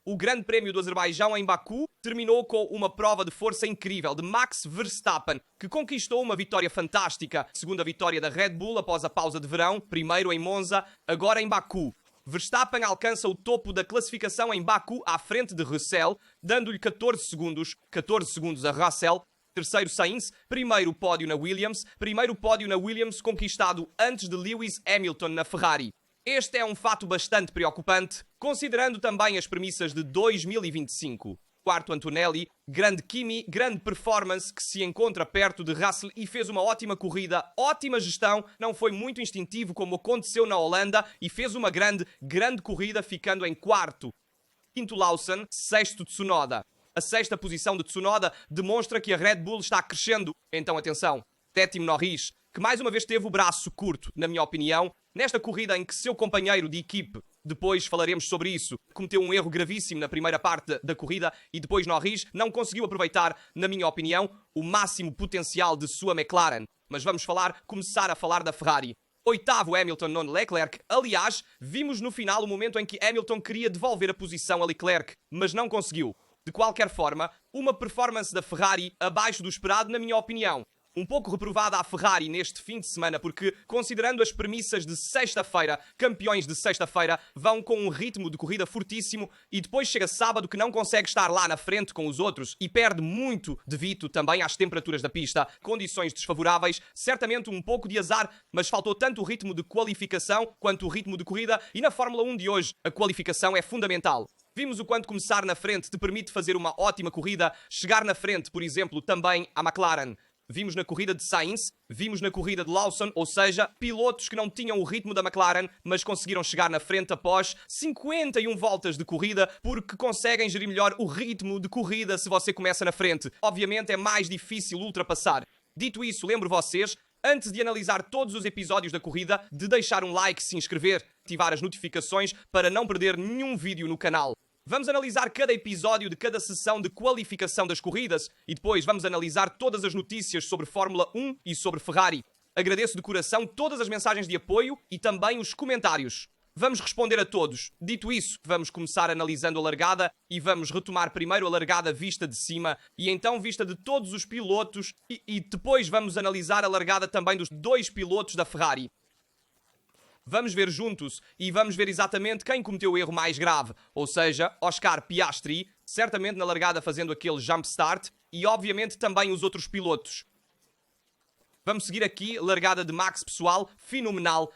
O Grande Prémio do Azerbaijão em Baku terminou com uma prova de força incrível de Max Verstappen, que conquistou uma vitória fantástica. Segunda vitória da Red Bull após a pausa de verão, primeiro em Monza, agora em Baku. Verstappen alcança o topo da classificação em Baku à frente de Russell, dando-lhe 14 segundos a Russell. Terceiro Sainz, primeiro pódio na Williams conquistado antes de Lewis Hamilton na Ferrari. Este é um fato bastante preocupante, considerando também as premissas de 2025. Quarto Antonelli, grande Kimi, grande performance que se encontra perto de Russell e fez uma ótima corrida, ótima gestão, não foi muito instintivo como aconteceu na Holanda e fez uma grande corrida ficando em quarto. Quinto Lawson, sexto Tsunoda. A sexta posição de Tsunoda demonstra que a Red Bull está crescendo. Então atenção, sétimo Norris, que mais uma vez teve o braço curto, na minha opinião, nesta corrida em que seu companheiro de equipe, depois falaremos sobre isso, cometeu um erro gravíssimo na primeira parte da corrida e depois Norris não conseguiu aproveitar, na minha opinião, o máximo potencial de sua McLaren. Mas vamos começar a falar da Ferrari. Oitavo Hamilton, nono Leclerc. Aliás, vimos no final o momento em que Hamilton queria devolver a posição a Leclerc, mas não conseguiu. De qualquer forma, uma performance da Ferrari abaixo do esperado, na minha opinião. Um pouco reprovada a Ferrari neste fim de semana, porque, considerando as premissas de sexta-feira, campeões de sexta-feira vão com um ritmo de corrida fortíssimo e depois chega sábado que não consegue estar lá na frente com os outros e perde muito devido também às temperaturas da pista, condições desfavoráveis, certamente um pouco de azar, mas faltou tanto o ritmo de qualificação quanto o ritmo de corrida e na Fórmula 1 de hoje a qualificação é fundamental. Vimos o quanto começar na frente te permite fazer uma ótima corrida, chegar na frente, por exemplo, também à McLaren. Vimos na corrida de Sainz, vimos na corrida de Lawson, ou seja, pilotos que não tinham o ritmo da McLaren, mas conseguiram chegar na frente após 51 voltas de corrida, porque conseguem gerir melhor o ritmo de corrida se você começa na frente. Obviamente é mais difícil ultrapassar. Dito isso, lembro vocês, antes de analisar todos os episódios da corrida, de deixar um like, se inscrever, ativar as notificações para não perder nenhum vídeo no canal. Vamos analisar cada episódio de cada sessão de qualificação das corridas e depois vamos analisar todas as notícias sobre Fórmula 1 e sobre Ferrari. Agradeço de coração todas as mensagens de apoio e também os comentários. Vamos responder a todos. Dito isso, vamos começar analisando a largada e vamos retomar primeiro a largada vista de cima e então vista de todos os pilotos e depois vamos analisar a largada também dos dois pilotos da Ferrari. Vamos ver juntos e vamos ver exatamente quem cometeu o erro mais grave, ou seja, Oscar Piastri, certamente na largada fazendo aquele jump start, e obviamente também os outros pilotos. Vamos seguir aqui, largada de Max pessoal, fenomenal.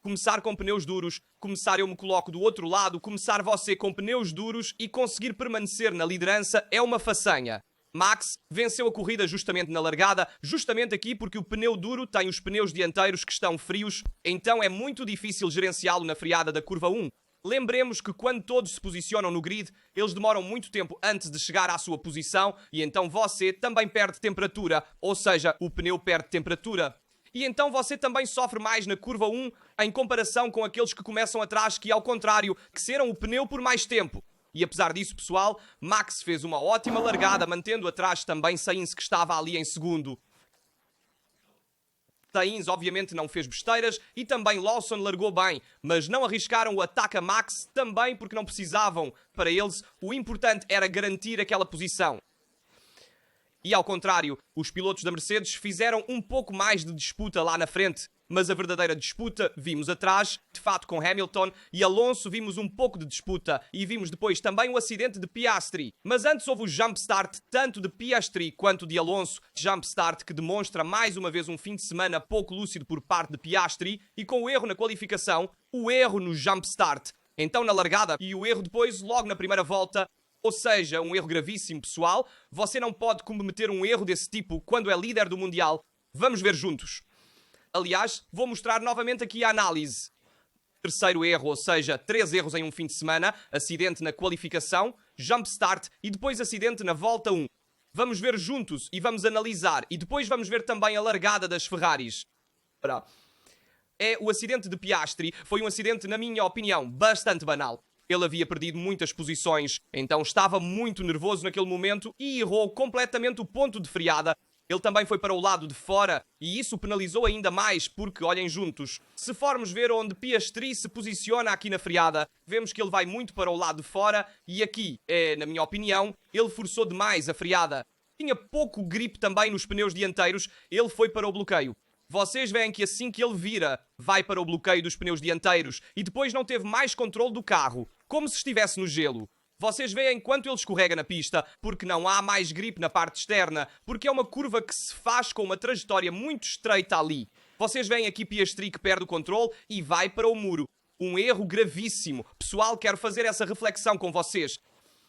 Começar com pneus duros, começar eu me coloco do outro lado, começar você com pneus duros e conseguir permanecer na liderança é uma façanha. Max venceu a corrida justamente na largada, justamente aqui porque o pneu duro tem os pneus dianteiros que estão frios, então é muito difícil gerenciá-lo na freada da curva 1. Lembremos que quando todos se posicionam no grid, eles demoram muito tempo antes de chegar à sua posição e então você também perde temperatura, ou seja, o pneu perde temperatura. E então você também sofre mais na curva 1 em comparação com aqueles que começam atrás que, ao contrário, aqueceram o pneu por mais tempo. E apesar disso, pessoal, Max fez uma ótima largada, mantendo atrás também Sainz, que estava ali em segundo. Sainz, obviamente, não fez besteiras e também Lawson largou bem, mas não arriscaram o ataque a Max também porque não precisavam. Para eles, o importante era garantir aquela posição. E ao contrário, os pilotos da Mercedes fizeram um pouco mais de disputa lá na frente. Mas a verdadeira disputa vimos atrás, de fato com Hamilton e Alonso vimos um pouco de disputa e vimos depois também o acidente de Piastri. Mas antes houve o jump start tanto de Piastri quanto de Alonso, jump start que demonstra mais uma vez um fim de semana pouco lúcido por parte de Piastri e com o erro na qualificação, o erro no jump start. Então na largada e o erro depois logo na primeira volta. Ou seja, um erro gravíssimo, pessoal. Você não pode cometer um erro desse tipo quando é líder do Mundial. Vamos ver juntos. Aliás, vou mostrar novamente aqui a análise. Terceiro erro, ou seja, 3 erros em um fim de semana. Acidente na qualificação, jump start e depois acidente na volta 1. Vamos ver juntos e vamos analisar. E depois vamos ver também a largada das Ferraris. O acidente de Piastri foi um acidente, na minha opinião, bastante banal. Ele havia perdido muitas posições, então estava muito nervoso naquele momento e errou completamente o ponto de freada. Ele também foi para o lado de fora e isso penalizou ainda mais porque, olhem juntos, se formos ver onde Piastri se posiciona aqui na freada, vemos que ele vai muito para o lado de fora e aqui, na minha opinião, ele forçou demais a freada. Tinha pouco grip também nos pneus dianteiros, ele foi para o bloqueio. Vocês veem que assim que ele vira, vai para o bloqueio dos pneus dianteiros e depois não teve mais controle do carro, como se estivesse no gelo. Vocês veem quanto ele escorrega na pista, porque não há mais grip na parte externa, porque é uma curva que se faz com uma trajetória muito estreita ali. Vocês veem aqui Piastri que perde o controle e vai para o muro. Um erro gravíssimo. Pessoal, quero fazer essa reflexão com vocês.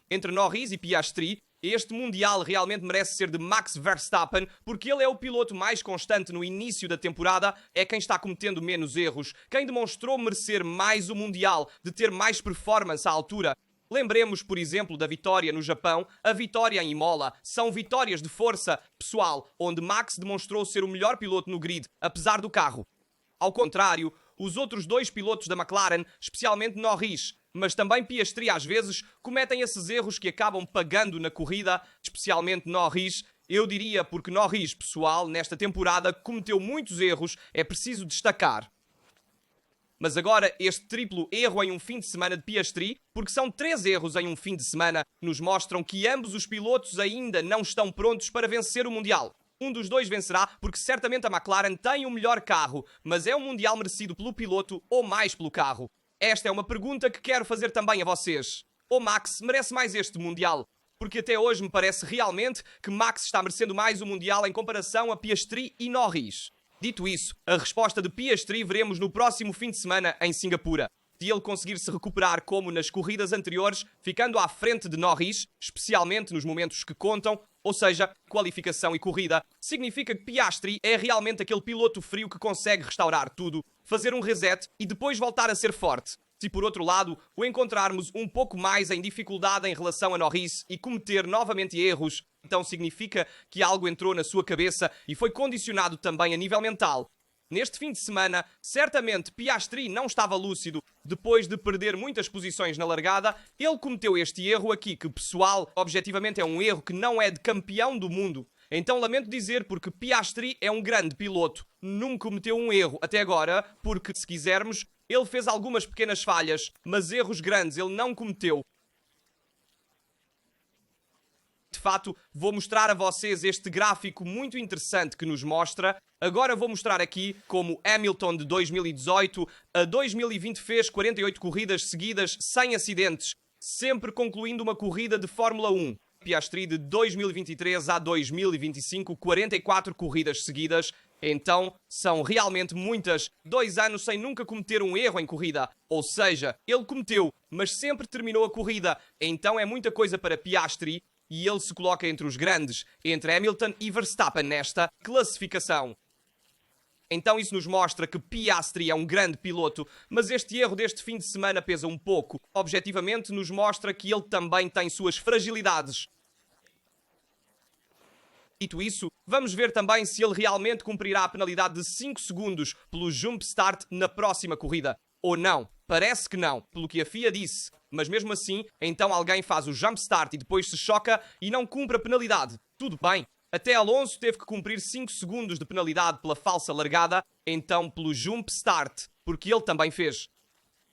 Entre Norris e Piastri, este Mundial realmente merece ser de Max Verstappen, porque ele é o piloto mais constante no início da temporada, é quem está cometendo menos erros, quem demonstrou merecer mais o Mundial, de ter mais performance à altura. Lembremos, por exemplo, da vitória no Japão, a vitória em Imola. São vitórias de força, pessoal, onde Max demonstrou ser o melhor piloto no grid, apesar do carro. Ao contrário, os outros dois pilotos da McLaren, especialmente Norris, mas também Piastri às vezes, cometem esses erros que acabam pagando na corrida, especialmente Norris. Eu diria porque Norris, pessoal, nesta temporada cometeu muitos erros, é preciso destacar. Mas agora este triplo erro em um fim de semana de Piastri, porque são 3 erros em um fim de semana, nos mostram que ambos os pilotos ainda não estão prontos para vencer o Mundial. Um dos dois vencerá porque certamente a McLaren tem o melhor carro, mas é um Mundial merecido pelo piloto ou mais pelo carro? Esta é uma pergunta que quero fazer também a vocês. O Max merece mais este Mundial? Porque até hoje me parece realmente que Max está merecendo mais o Mundial em comparação a Piastri e Norris. Dito isso, a resposta de Piastri veremos no próximo fim de semana em Singapura. Se ele conseguir se recuperar como nas corridas anteriores, ficando à frente de Norris, especialmente nos momentos que contam, ou seja, qualificação e corrida, significa que Piastri é realmente aquele piloto frio que consegue restaurar tudo, fazer um reset e depois voltar a ser forte. Se por outro lado o encontrarmos um pouco mais em dificuldade em relação a Norris e cometer novamente erros, então significa que algo entrou na sua cabeça e foi condicionado também a nível mental. Neste fim de semana, certamente Piastri não estava lúcido. Depois de perder muitas posições na largada, ele cometeu este erro aqui, que pessoal, objetivamente é um erro que não é de campeão do mundo. Então lamento dizer porque Piastri é um grande piloto. Nunca cometeu um erro até agora, porque se quisermos, ele fez algumas pequenas falhas, mas erros grandes ele não cometeu. De fato, vou mostrar a vocês este gráfico muito interessante que nos mostra. Agora vou mostrar aqui como Hamilton de 2018 a 2020 fez 48 corridas seguidas sem acidentes, sempre concluindo uma corrida de Fórmula 1. Piastri de 2023 a 2025, 44 corridas seguidas. Então, são realmente muitas. 2 anos sem nunca cometer um erro em corrida. Ou seja, ele cometeu, mas sempre terminou a corrida. Então é muita coisa para Piastri e ele se coloca entre os grandes, entre Hamilton e Verstappen nesta classificação. Então isso nos mostra que Piastri é um grande piloto, mas este erro deste fim de semana pesa um pouco. Objetivamente nos mostra que ele também tem suas fragilidades. Dito isso, vamos ver também se ele realmente cumprirá a penalidade de 5 segundos pelo jump start na próxima corrida. Ou não. Parece que não, pelo que a FIA disse. Mas mesmo assim, então alguém faz o jump start e depois se choca e não cumpre a penalidade. Tudo bem. Até Alonso teve que cumprir 5 segundos de penalidade pela falsa largada, então pelo jump start, porque ele também fez.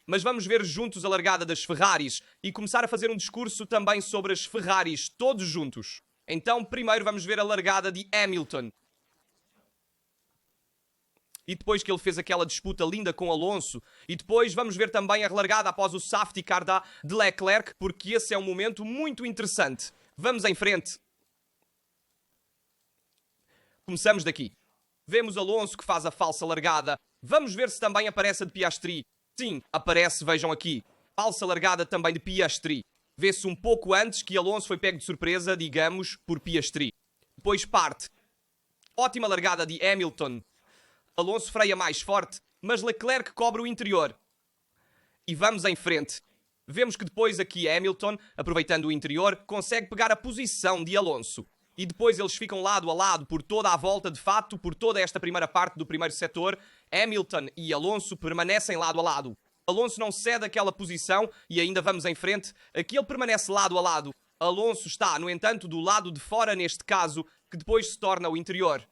Mas vamos ver juntos a largada das Ferraris e começar a fazer um discurso também sobre as Ferraris, todos juntos. Então, primeiro vamos ver a largada de Hamilton. E depois que ele fez aquela disputa linda com Alonso. E depois vamos ver também a largada após o safety car de Leclerc, porque esse é um momento muito interessante. Vamos em frente. Começamos daqui. Vemos Alonso que faz a falsa largada. Vamos ver se também aparece a de Piastri. Sim, aparece, vejam aqui. Falsa largada também de Piastri. Vê-se um pouco antes que Alonso foi pego de surpresa, digamos, por Piastri. Depois parte. Ótima largada de Hamilton. Alonso freia mais forte, mas Leclerc cobre o interior. E vamos em frente. Vemos que depois aqui Hamilton, aproveitando o interior, consegue pegar a posição de Alonso. E depois eles ficam lado a lado por toda a volta, de fato, por toda esta primeira parte do primeiro setor. Hamilton e Alonso permanecem lado a lado. Alonso não cede aquela posição e ainda vamos em frente. Aqui ele permanece lado a lado. Alonso está, no entanto, do lado de fora neste caso, que depois se torna o interior.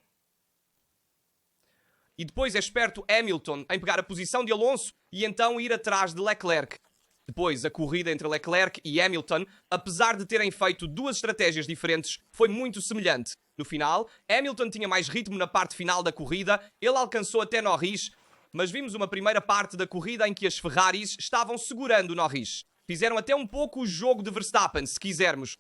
E depois é esperto Hamilton em pegar a posição de Alonso e então ir atrás de Leclerc. Depois, a corrida entre Leclerc e Hamilton, apesar de terem feito duas estratégias diferentes, foi muito semelhante. No final, Hamilton tinha mais ritmo na parte final da corrida, ele alcançou até Norris, mas vimos uma primeira parte da corrida em que as Ferraris estavam segurando Norris. Fizeram até um pouco o jogo de Verstappen, se quisermos.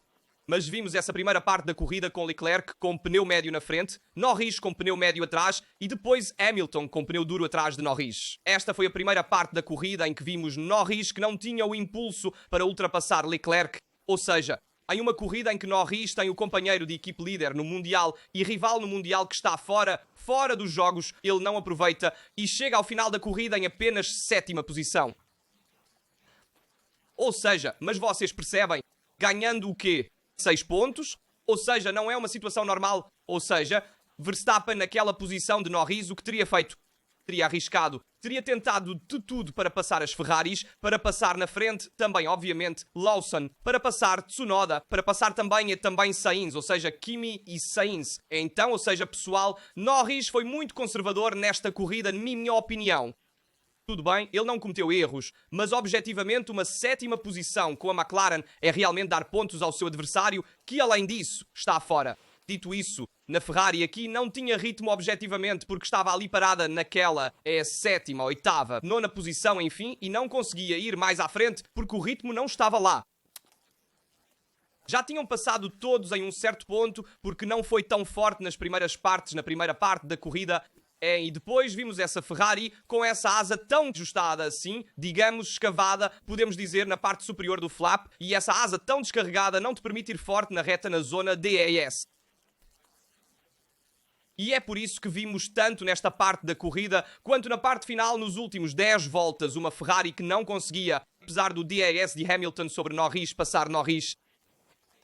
Mas vimos essa primeira parte da corrida com Leclerc com pneu médio na frente, Norris com pneu médio atrás e depois Hamilton com pneu duro atrás de Norris. Esta foi a primeira parte da corrida em que vimos Norris que não tinha o impulso para ultrapassar Leclerc. Ou seja, em uma corrida em que Norris tem o companheiro de equipe líder no Mundial e rival no Mundial que está fora dos jogos, ele não aproveita e chega ao final da corrida em apenas 7ª posição. Ou seja, mas vocês percebem, ganhando o quê? 6 pontos, ou seja, não é uma situação normal, ou seja, Verstappen naquela posição de Norris, o que teria feito? Teria arriscado, teria tentado de tudo para passar as Ferraris, para passar na frente também, obviamente, Lawson, para passar Tsunoda, para passar também Sainz, ou seja, Kimi e Sainz. Então, ou seja, pessoal, Norris foi muito conservador nesta corrida, na minha opinião. Tudo bem, ele não cometeu erros, mas objetivamente uma 7ª posição com a McLaren é realmente dar pontos ao seu adversário, que além disso está fora. Dito isso, na Ferrari aqui não tinha ritmo objetivamente porque estava ali parada naquela 7ª, 8ª, 9ª posição, enfim, e não conseguia ir mais à frente porque o ritmo não estava lá. Já tinham passado todos em um certo ponto porque não foi tão forte nas primeiras partes, na primeira parte da corrida. E depois vimos essa Ferrari com essa asa tão ajustada assim, digamos escavada, podemos dizer, na parte superior do flap, e essa asa tão descarregada não te permite ir forte na reta na zona DRS. E é por isso que vimos tanto nesta parte da corrida, quanto na parte final, nos últimos 10 voltas, uma Ferrari que não conseguia, apesar do DRS de Hamilton sobre Norris, passar Norris.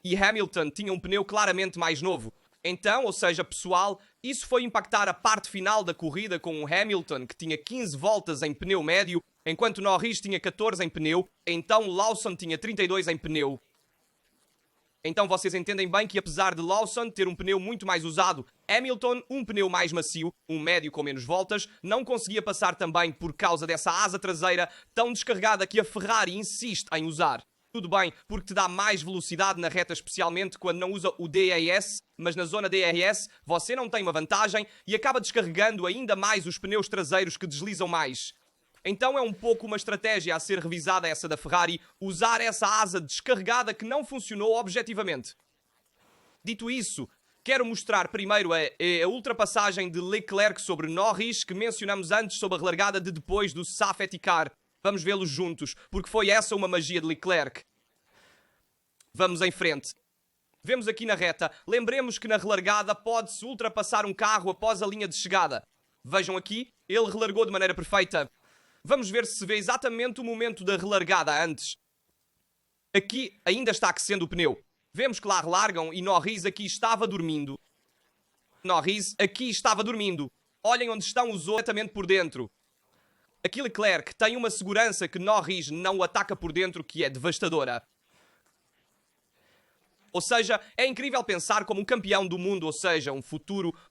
E Hamilton tinha um pneu claramente mais novo. Então, ou seja, pessoal, isso foi impactar a parte final da corrida com o Hamilton, que tinha 15 voltas em pneu médio, enquanto Norris tinha 14 em pneu, então Lawson tinha 32 em pneu. Então vocês entendem bem que apesar de Lawson ter um pneu muito mais usado, Hamilton, um pneu mais macio, um médio com menos voltas, não conseguia passar também por causa dessa asa traseira tão descarregada que a Ferrari insiste em usar. Tudo bem, porque te dá mais velocidade na reta, especialmente quando não usa o DRS, mas na zona DRS você não tem uma vantagem e acaba descarregando ainda mais os pneus traseiros que deslizam mais. Então é um pouco uma estratégia a ser revisada essa da Ferrari, usar essa asa descarregada que não funcionou objetivamente. Dito isso, quero mostrar primeiro a ultrapassagem de Leclerc sobre Norris, que mencionamos antes sobre a relargada de depois do safety car. Vamos vê-los juntos, porque foi essa uma magia de Leclerc. Vamos em frente. Vemos aqui na reta, lembremos que na relargada pode-se ultrapassar um carro após a linha de chegada. Vejam aqui, ele relargou de maneira perfeita. Vamos ver se vê exatamente o momento da relargada antes. Aqui ainda está aquecendo o pneu. Vemos que lá relargam e Norris aqui estava dormindo. Norris aqui estava dormindo. Olhem onde estão os outros exatamente por dentro. Aqui Leclerc tem uma segurança que Norris não o ataca por dentro que é devastadora. Ou seja, é incrível pensar como um campeão do mundo, ou seja, um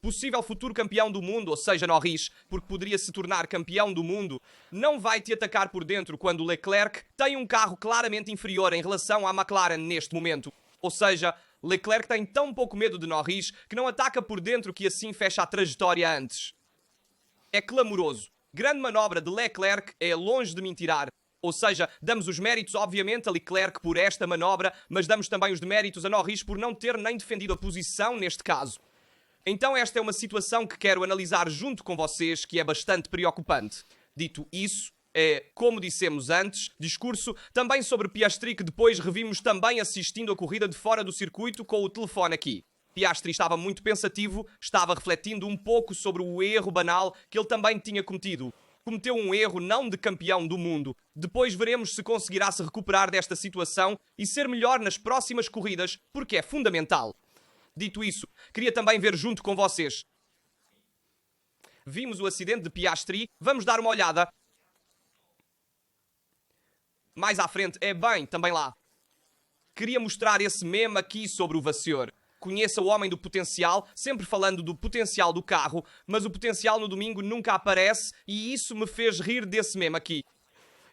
possível futuro campeão do mundo, ou seja, Norris, porque poderia se tornar campeão do mundo, não vai te atacar por dentro quando Leclerc tem um carro claramente inferior em relação à McLaren neste momento. Ou seja, Leclerc tem tão pouco medo de Norris que não ataca por dentro que assim fecha a trajetória antes. É clamoroso. Grande manobra de Leclerc, é longe de mentirar. Ou seja, damos os méritos, obviamente, a Leclerc por esta manobra, mas damos também os deméritos a Norris por não ter nem defendido a posição neste caso. Então esta é uma situação que quero analisar junto com vocês, que é bastante preocupante. Dito isso, como dissemos antes, discurso também sobre Piastri, que depois revimos também assistindo a corrida de fora do circuito com o telefone aqui. Piastri estava muito pensativo, estava refletindo um pouco sobre o erro banal que ele também tinha cometido. Cometeu um erro não de campeão do mundo. Depois veremos se conseguirá se recuperar desta situação e ser melhor nas próximas corridas, porque é fundamental. Dito isso, queria também ver junto com vocês. Vimos o acidente de Piastri, vamos dar uma olhada. Mais à frente, também lá. queria mostrar esse meme aqui sobre o Vasseur. Conheça o homem do potencial, sempre falando do potencial do carro, mas o potencial no domingo nunca aparece e isso me fez rir desse meme aqui.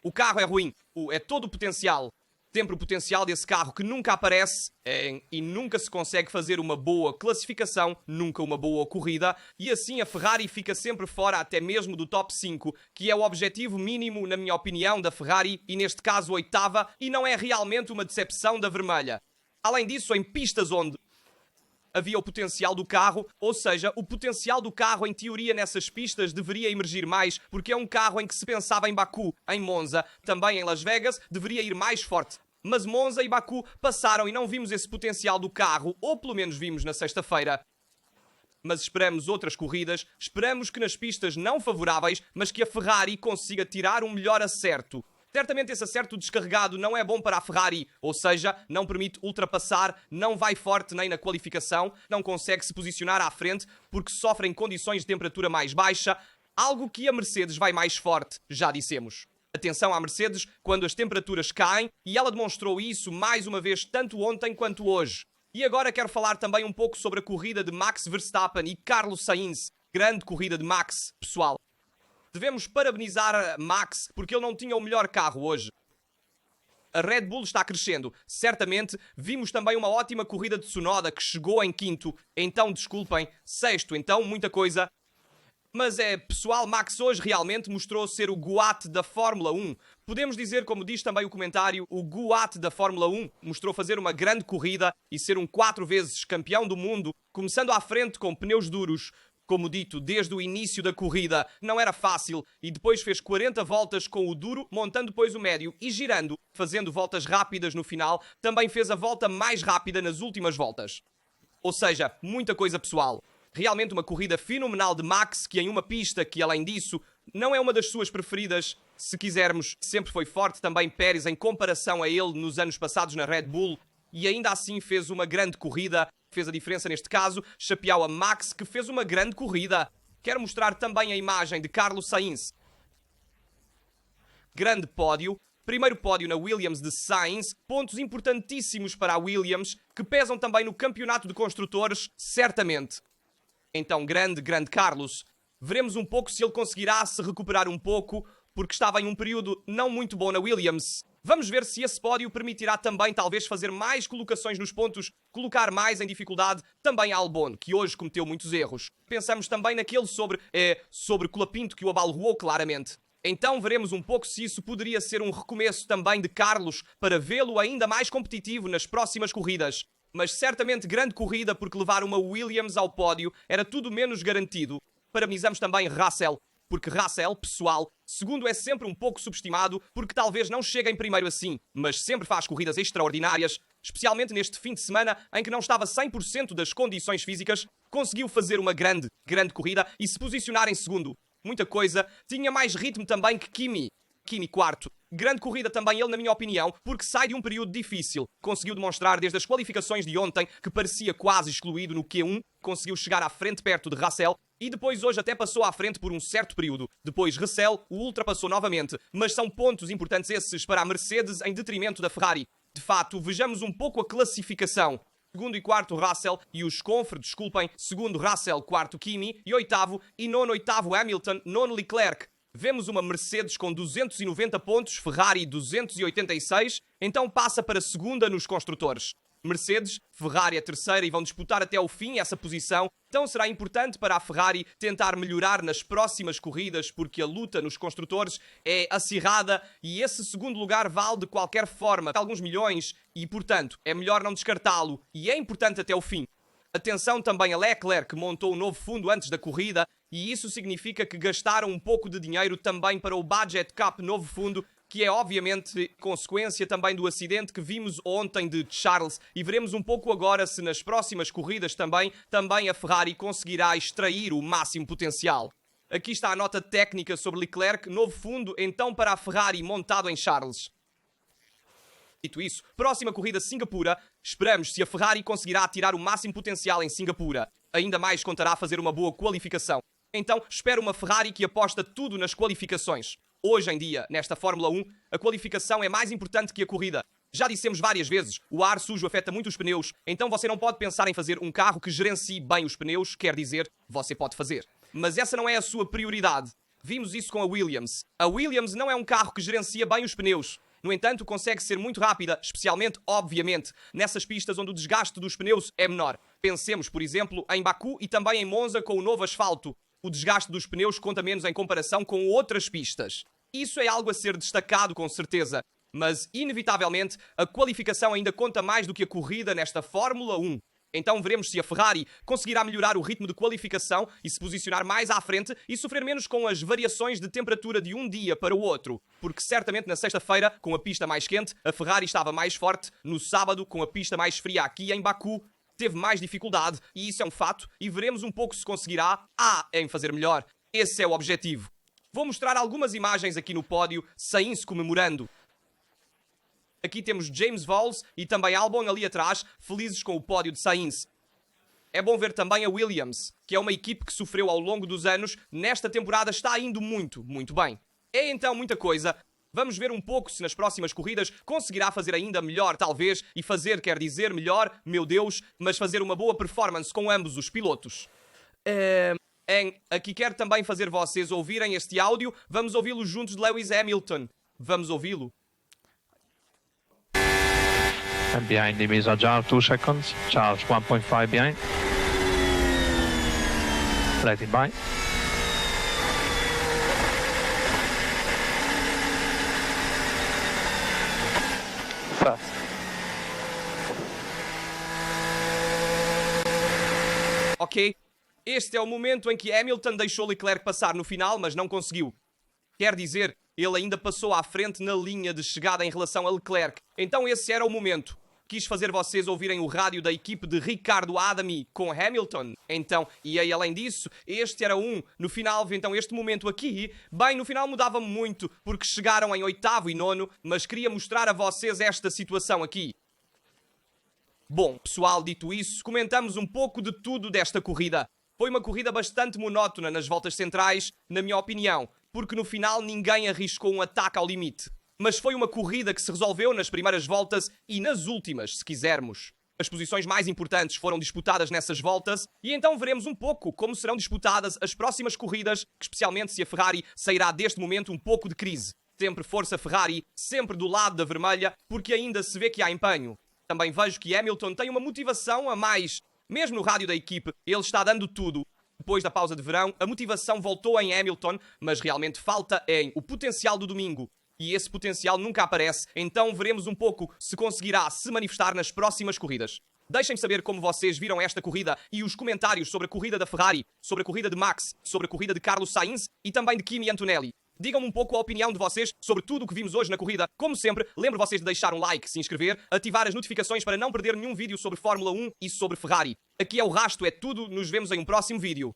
O carro é ruim, é todo o potencial. Sempre o potencial desse carro que nunca aparece e nunca se consegue fazer uma boa classificação, nunca uma boa corrida, e assim a Ferrari fica sempre fora até mesmo do top 5, que é o objetivo mínimo, na minha opinião, da Ferrari, e neste caso oitava, e não é realmente uma decepção da vermelha. Além disso, em pistas onde havia o potencial do carro, ou seja, o potencial do carro em teoria nessas pistas deveria emergir mais, porque é um carro em que se pensava em Baku, em Monza, também em Las Vegas, deveria ir mais forte. Mas Monza e Baku passaram e não vimos esse potencial do carro, ou pelo menos vimos na sexta-feira. Mas esperamos outras corridas, esperamos que nas pistas não favoráveis, mas que a Ferrari consiga tirar um melhor acerto. Certamente esse acerto descarregado não é bom para a Ferrari, ou seja, não permite ultrapassar, não vai forte nem na qualificação, não consegue se posicionar à frente porque sofre em condições de temperatura mais baixa, algo que a Mercedes vai mais forte, já dissemos. Atenção à Mercedes quando as temperaturas caem e ela demonstrou isso mais uma vez tanto ontem quanto hoje. E agora quero falar também um pouco sobre a corrida de Max Verstappen e Carlos Sainz. Grande corrida de Max, pessoal. Devemos parabenizar Max porque ele não tinha o melhor carro hoje. A Red Bull está crescendo. Certamente vimos também uma ótima corrida de Tsunoda que chegou em quinto. Então, desculpem, sexto. Então, muita coisa. Mas pessoal, Max hoje realmente mostrou ser o Goat da Fórmula 1. Podemos dizer, como diz também o comentário, o Goat da Fórmula 1 mostrou fazer uma grande corrida e ser um 4 vezes campeão do mundo, começando à frente com pneus duros. Como dito, desde o início da corrida não era fácil e depois fez 40 voltas com o duro, montando depois o médio e girando, fazendo voltas rápidas no final. Também fez a volta mais rápida nas últimas voltas. Ou seja, muita coisa pessoal. Realmente uma corrida fenomenal de Max, que em uma pista que, além disso, não é uma das suas preferidas. Se quisermos, sempre foi forte também Pérez em comparação a ele nos anos passados na Red Bull. E ainda assim fez uma grande corrida. Fez a diferença neste caso, chapeau a Max, que fez uma grande corrida. Quero mostrar também a imagem de Carlos Sainz. Grande pódio. Primeiro pódio na Williams de Sainz. Pontos importantíssimos para a Williams, que pesam também no campeonato de construtores, certamente. Então, grande Carlos. Veremos um pouco se ele conseguirá se recuperar um pouco, porque estava em um período não muito bom na Williams. Vamos ver se esse pódio permitirá também talvez fazer mais colocações nos pontos, colocar mais em dificuldade também a Albon, que hoje cometeu muitos erros. Pensamos também naquele sobre Colapinto que o abalroou claramente. Então veremos um pouco se isso poderia ser um recomeço também de Carlos para vê-lo ainda mais competitivo nas próximas corridas. Mas certamente grande corrida porque levar uma Williams ao pódio era tudo menos garantido. Parabenizamos também Russell. Porque Russell, pessoal, segundo é sempre um pouco subestimado, porque talvez não chegue em primeiro assim, mas sempre faz corridas extraordinárias, especialmente neste fim de semana em que não estava 100% das condições físicas, conseguiu fazer uma grande corrida e se posicionar em segundo. Muita coisa, tinha mais ritmo também que Kimi quarto. Grande corrida também ele, na minha opinião, porque sai de um período difícil. Conseguiu demonstrar desde as qualificações de ontem que parecia quase excluído no Q1, conseguiu chegar à frente perto de Russell e depois hoje até passou à frente por um certo período. Depois Russell o ultrapassou novamente, mas são pontos importantes esses para a Mercedes em detrimento da Ferrari. De fato, vejamos um pouco a classificação. Segundo e quarto Russell e os Confre, desculpem, segundo Russell, quarto Kimi e oitavo e nono oitavo Hamilton, nono Leclerc. Vemos uma Mercedes com 290 pontos, Ferrari 286, então passa para segunda nos construtores. Mercedes, Ferrari a terceira e vão disputar até o fim essa posição, então será importante para a Ferrari tentar melhorar nas próximas corridas porque a luta nos construtores é acirrada e esse segundo lugar vale de qualquer forma alguns milhões e, portanto, é melhor não descartá-lo e é importante até o fim. Atenção também a Leclerc, que montou um novo fundo antes da corrida e isso significa que gastaram um pouco de dinheiro também para o Budget Cap novo fundo, que é obviamente consequência também do acidente que vimos ontem de Charles e veremos um pouco agora se nas próximas corridas também a Ferrari conseguirá extrair o máximo potencial. Aqui está a nota técnica sobre Leclerc, novo fundo então para a Ferrari montado em Charles. Dito isso, próxima corrida Singapura, esperamos se a Ferrari conseguirá tirar o máximo potencial em Singapura. Ainda mais contará a fazer uma boa qualificação. Então, espero uma Ferrari que aposta tudo nas qualificações. Hoje em dia, nesta Fórmula 1, a qualificação é mais importante que a corrida. Já dissemos várias vezes, o ar sujo afeta muito os pneus, então você não pode pensar em fazer um carro que gerencie bem os pneus, quer dizer, você pode fazer. Mas essa não é a sua prioridade. Vimos isso com a Williams. A Williams não é um carro que gerencia bem os pneus. No entanto, consegue ser muito rápida, especialmente, obviamente, nessas pistas onde o desgaste dos pneus é menor. Pensemos, por exemplo, em Baku e também em Monza com o novo asfalto. O desgaste dos pneus conta menos em comparação com outras pistas. Isso é algo a ser destacado com certeza. Mas, inevitavelmente, a qualificação ainda conta mais do que a corrida nesta Fórmula 1. Então veremos se a Ferrari conseguirá melhorar o ritmo de qualificação e se posicionar mais à frente e sofrer menos com as variações de temperatura de um dia para o outro. Porque certamente na sexta-feira, com a pista mais quente, a Ferrari estava mais forte. No sábado, com a pista mais fria aqui em Baku, teve mais dificuldade. E isso é um fato. E veremos um pouco se conseguirá em fazer melhor. Esse é o objetivo. Vou mostrar algumas imagens aqui no pódio, Sainz comemorando. Aqui temos James Vowles e também Albon ali atrás, felizes com o pódio de Sainz. É bom ver também a Williams, que é uma equipe que sofreu ao longo dos anos, nesta temporada está indo muito, muito bem. É então muita coisa. Vamos ver um pouco se nas próximas corridas conseguirá fazer ainda melhor, talvez, e fazer quer dizer melhor, meu Deus, mas fazer uma boa performance com ambos os pilotos. Aqui quero também fazer vocês ouvirem este áudio, vamos ouvi-lo juntos de Lewis Hamilton. Vamos ouvi-lo. And behind him is Charles, 2 seconds. Charles 1.5 behind. Let him by. Fast. Ok, este é o momento em que Hamilton deixou Leclerc passar no final, mas não conseguiu. Quer dizer, ele ainda passou à frente na linha de chegada em relação a Leclerc. Então esse era o momento. Quis fazer vocês ouvirem o rádio da equipe de Ricardo Adami com Hamilton. Então, e aí além disso, este era no final, então este momento aqui, bem, no final mudava muito, porque chegaram em 8º e 9º, mas queria mostrar a vocês esta situação aqui. Bom, pessoal, dito isso, comentamos um pouco de tudo desta corrida. Foi uma corrida bastante monótona nas voltas centrais, na minha opinião, porque no final ninguém arriscou um ataque ao limite. Mas foi uma corrida que se resolveu nas primeiras voltas e nas últimas, se quisermos. As posições mais importantes foram disputadas nessas voltas e então veremos um pouco como serão disputadas as próximas corridas, especialmente se a Ferrari sairá deste momento um pouco de crise. Sempre força Ferrari, sempre do lado da vermelha, porque ainda se vê que há empenho. Também vejo que Hamilton tem uma motivação a mais. Mesmo no rádio da equipe, ele está dando tudo. Depois da pausa de verão, a motivação voltou em Hamilton, mas realmente falta o potencial do domingo. E esse potencial nunca aparece, então veremos um pouco se conseguirá se manifestar nas próximas corridas. Deixem-me saber como vocês viram esta corrida e os comentários sobre a corrida da Ferrari, sobre a corrida de Max, sobre a corrida de Carlos Sainz e também de Kimi Antonelli. Digam-me um pouco a opinião de vocês sobre tudo o que vimos hoje na corrida. Como sempre, lembro vocês de deixar um like, se inscrever, ativar as notificações para não perder nenhum vídeo sobre Fórmula 1 e sobre Ferrari. Aqui é o Rasto, é tudo, nos vemos em um próximo vídeo.